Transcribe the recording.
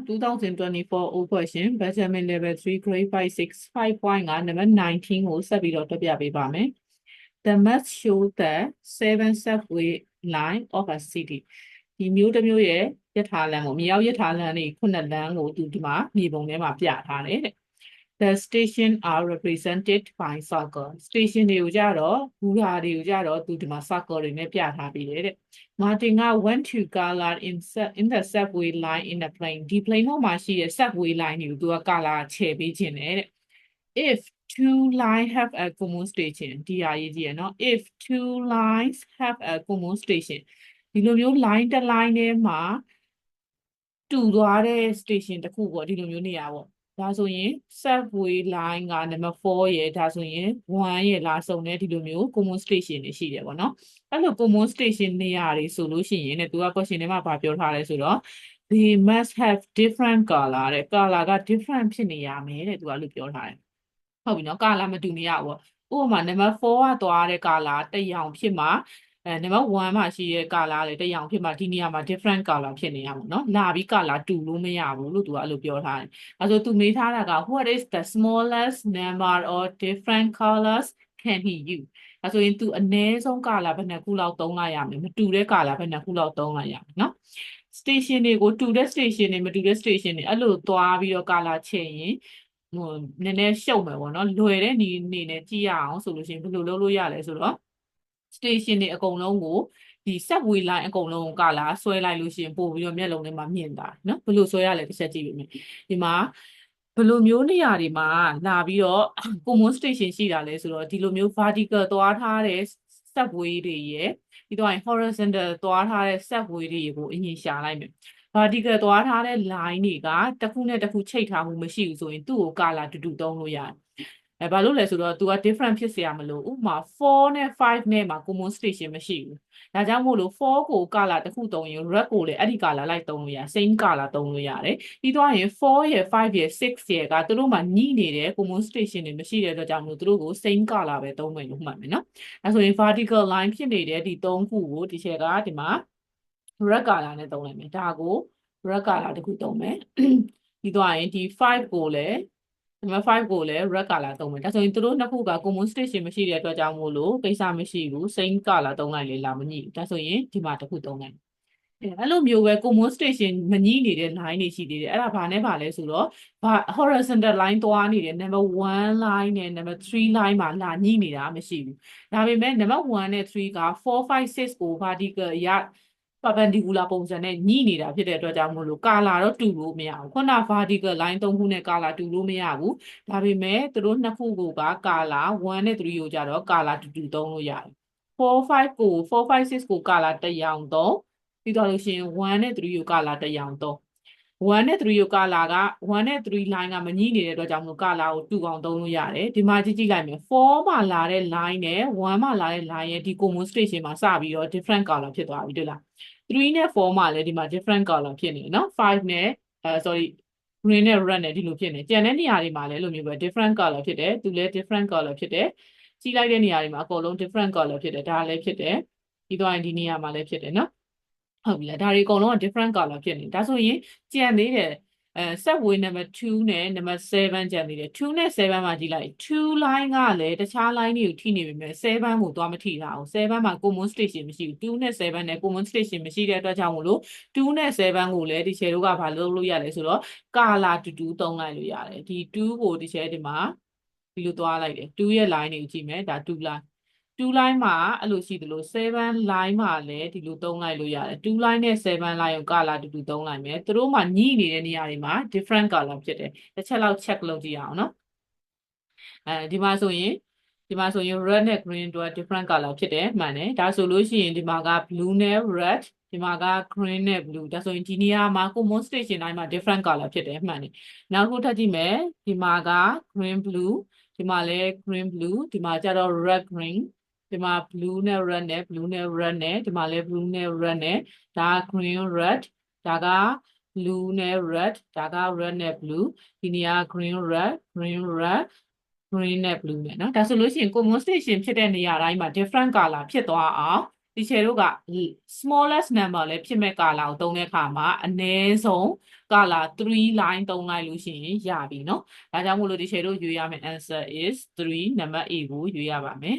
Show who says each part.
Speaker 1: 2024 O question Benjamin level 3 grade 5 6 5.5 number 19 ကိုဆက်ပြီးတော့တွက်ပြပေးပါမယ် The map show the 7 subway line of a city ဒီမျိုးတစ်မျိုးရဲ့ယထာလမ်းကိုမြေအောက်ယထာလမ်းတွေခုနှစ်လမ်းကိုသူဒီမှာမြေပုံထဲမှာပြထားတယ်တဲ့ The station are represented by circle station တွေကိုကြတော့ဘူရာတွေကိုကြတော့သူဒီမှာ circle တွေနဲ့ပြထားပြီးတယ်တဲ့ Martin went to color in the subway line in the plane ဒီ plane ဟောမှာရှိတဲ့ subway line တွေကိုသူက color ချဲ့ပေးခြင်းတဲ့ If two lines have a common station ဒီဟာရေးကြည့်ရနော် If two lines have a common station ဒီလိုမျိုး line တစ် line ထဲမှာတူသွားတဲ့ station တစ်ခုပေါ့ဒီလိုမျိုးနေရာပေါ့ဒါဆိုရင် subway line က number 4ရဲ့ဒါဆိုရင်1ရဲ့လာစုံတဲ့ဒီလိုမျိုး common station တွေရှိတယ်ပေါ့နော်အဲ့လို common station နေရာတွေဆိုလို့ရှိရင်ねသူက question ထဲမှာဗာပြောထားလဲဆိုတော့ they must have different color တဲ့ color က different ဖြစ်နေရမယ်တဲ့သူကလို့ပြောထားတယ်ဟုတ်ပြီနော် color မတူနေရဘူးပေါ့ဥပမာ number 4ကသွားတဲ့ color တစ်ရောင်ဖြစ်မှာnumber 1မှာရှိတဲ့ color တွေတစ်ရောင်ဖြစ်မှာဒီနေရာမှာ different color ဖြစ်နေရမှာနော်လာပြီး color တူလို့မရဘူးလို့သူကအဲ့လိုပြောထားတယ်အဲဆိုသူမေးထားတာက what is the smallest number of different colors can he use အဲဆိုရင်သူအနည်းဆုံး color ဘယ်နှခုလောက်သုံးလိုက်ရမလဲမတူတဲ့ color ဘယ်နှခုလောက်သုံးလိုက်ရမလဲနော် station တွေကိုတူတဲ့ station တွေမတူတဲ့ station တွေအဲ့လိုသွားပြီးတော့ color ချဲ့ရင်ဟိုနည်းနည်းရှုပ်မယ်ပေါ့နော်လွယ်တဲ့နေနဲ့ကြည့်ရအောင်ဆိုလို့ရှိရင်ဘယ်လိုလုပ်လို့ရလဲဆိုတော့ station တွေအကုန်လုံးကိုဒီ subway line အကုန်လုံးကို color ဆွဲလိုက်လို့ရှိရင်ပို့ပြီးတော့မျက်လုံးထဲမှာမြင်တာနော်ဘယ်လိုဆွဲရလဲတစ်ချက်ကြည့်ပေးမယ်ဒီမှာဘယ်လိုမျိုးနေရာတွေမှာလာပြီးတော့ common station ရှိတာလဲဆိုတော့ဒီလိုမျိုး vertical သွားထားတဲ့ subway တွေရဲ့ပြီးတော့ horizontal သွားထားတဲ့ subway တွေကိုအရင်ရှာလိုက်မယ် vertical သွားထားတဲ့ line တွေကတစ်ခုနဲ့တစ်ခုချိတ်ထားမှုမရှိဘူးဆိုရင်သူ့ကို color တူတူသုံးလို့ရတယ်ဘာလို့လဲဆိုတော့ तू က different ဖြစ်เสียမလို့ဥပမာ4နဲ့5နဲ့မှာ common station မရှိဘူးဒါကြောင့်မို့လို့4ကို color တစ်ခုသုံးရင် red ကိုလည်းအဲ့ဒီ color လိုက်သုံးလို့ရ same color သုံးလို့ရတယ်ပြီးတော့ရင်4ရယ်5ရယ်6ရယ်ကသူတို့မှာညှိနေတဲ့ common station တွေမရှိတဲ့အတွက်ကြောင့်မို့သူတို့ကို same color ပဲသုံးမယ်လို့မှတ်မယ်နော်အဲဆိုရင် vertical line ဖြစ်နေတဲ့ဒီ3ခုကိုဒီချက်ကဒီမှာ red color နဲ့သုံးလိုက်မယ်ဒါကို red color တစ်ခုသုံးမယ်ပြီးတော့ရင်ဒီ5ကိုလည်းnumber 5ကိုလည်း red color သုံးမယ်ဒါဆိုရင်သူတို့နှစ်ခုက common station မရှိတဲ့အတွက်ကြောင့်မို့လို့ကိစ္စမရှိဘူး same color သုံးလိုက်လေလာမညှိဒါဆိုရင်ဒီမှာတစ်ခုသုံးလိုက်အဲ့လိုမျိုးပဲ common station မညှိနေတဲ့ line တွေရှိသေးတယ်အဲ့ဒါဘာနဲ့ပါလဲဆိုတော့ horizontal line သွားနေတဲ့ number 1 line နဲ့ number 3 line မှာလာညှိနေတာမရှိဘူးဒါပေမဲ့ number 1နဲ့3က4 5 6ကို vertical ရperpendicular ပုံစံနဲ့ညှိနေတာဖြစ်တဲ့အတွက်ကြောင့်မို့လို့ color တော့တူလို့မရဘူးခုန vertical line 3ခုနဲ့ color တူလို့မရဘူးဒါပေမဲ့သူတို့နှစ်ခုက color 1နဲ့3ကိုကြတော့ color တူတူသုံးလို့ရတယ်4 5ကို4 5 6ကို color တစ်ရောင်သုံးပြီးတော့လို့ရှိရင်1နဲ့3ကို color တစ်ရောင်သုံး1နဲ့3ကို color က1နဲ့3 line ကမညှိနေတဲ့အတွက်ကြောင့်မို့ color ကိုတူအောင်သုံးလို့ရတယ်ဒီမှာကြည့်လိုက်မယ်4မှာလာတဲ့ line နဲ့1မှာလာတဲ့ line ရဲ့ဒီ common station မှာစပြီးတော့ different color ဖြစ်သွားပြီတွေ့လား3နဲ့4မှာလည်းဒီမှာ different color ဖြစ်နေတယ်နော်5နဲ့sorry green နဲ့ red နဲ့ဒီလိုဖြစ်နေကြံတဲ့နေရာတွေမှာလည်းလိုမျိုးပဲ different color ဖြစ်တယ်သူလည်း different color ဖြစ်တယ်ကြီးလိုက်တဲ့နေရာတွေမှာအကုန်လုံး different color ဖြစ်တယ်ဒါလည်းဖြစ်တယ်ပြီးတော့ဒီနေရာမှာလည်းဖြစ်တယ်နော်ဟုတ်ပြီလားဒါတွေအကုန်လုံးက different color ဖြစ်နေဒါဆိုရင်ကြံသေးတယ်subway number 2နဲ့ number 7ကြံသေးတယ်2နဲ့7မှာကြည့်လိုက်2 line ကလည်းတခြား line တွေကိုထိနေပြီမဲ့7ကိုသွားမထိတာအောင်7မှာ common station မရှိဘူး2နဲ့7နဲ့ common station မရှိတဲ့အတွက်ကြောင့်မို့လို့2နဲ့7ကိုလည်းဒီ share တို့ကဘာလုပ်လို့ရလဲဆိုတော့ color တူတူသုံးလိုက်လို့ရတယ်ဒီ2ကိုဒီ share ဒီမှာဒီလိုသွားလိုက်တယ်2ရဲ့ line တွေကိုကြည့်မယ်ဒါ2 line 2 line မှာအဲ့လိုရှိသလို7 line မှာလည်းဒီလိုသုံးလိုက်လို့ရတယ်2 line နဲ့7 line ကို color တူတူသုံးလိုက်မယ်သူတို့မှာညှိနေတဲ့နေရာတွေမှာ different color ဖြစ်တယ်တစ်ချက်လောက် check လုပ်ကြည့်အောင်နော်ဒီမှာဆိုရင် red နဲ့ green တို့ different color ဖြစ်တယ်မှန်တယ်ဒါဆိုလို့ရှိရင်ဒီမှာက blue နဲ့ red ဒီမှာက green နဲ့ blue ဒါဆိုရင်ဒီနေရာမှာ common station တိုင်းမှာ different color ဖြစ်တယ်မှန်တယ်နောက်တစ်ခုထပ်ကြည့်မယ်ဒီမှာက green blue ဒီမှာလည်း green blue ဒီမှာကျတော့ red green ဒီမှာ blue နဲ့ red နဲ့ blue နဲ့ red နဲ့ဒီမှာလည်း blue နဲ့ red နဲ့ဒါ green red ဒါက blue နဲ့ red ဒါက red နဲ့ blue ဒီနေရာ green red green red green နဲ့ blue နဲ့နော်ဒါဆိုလို့ရှိရင် common station ဖြစ်တဲ့နေရာတိုင်းမှာ different color ဖြစ်သွားအောင် ဒီချေတို့က smallest number လည်းဖြစ်မဲ့ကာလာကိုသုံးတဲ့အခါမှာအနည်းဆုံးကာလာ3 line သုံးလိုက်လို့ရှိရင်ရပြီเนาะဒါကြောင့်မို့လို့ဒီချေတို့ရွေးရမယ့် answer is 3 number A ကိုရွေးရပါမယ်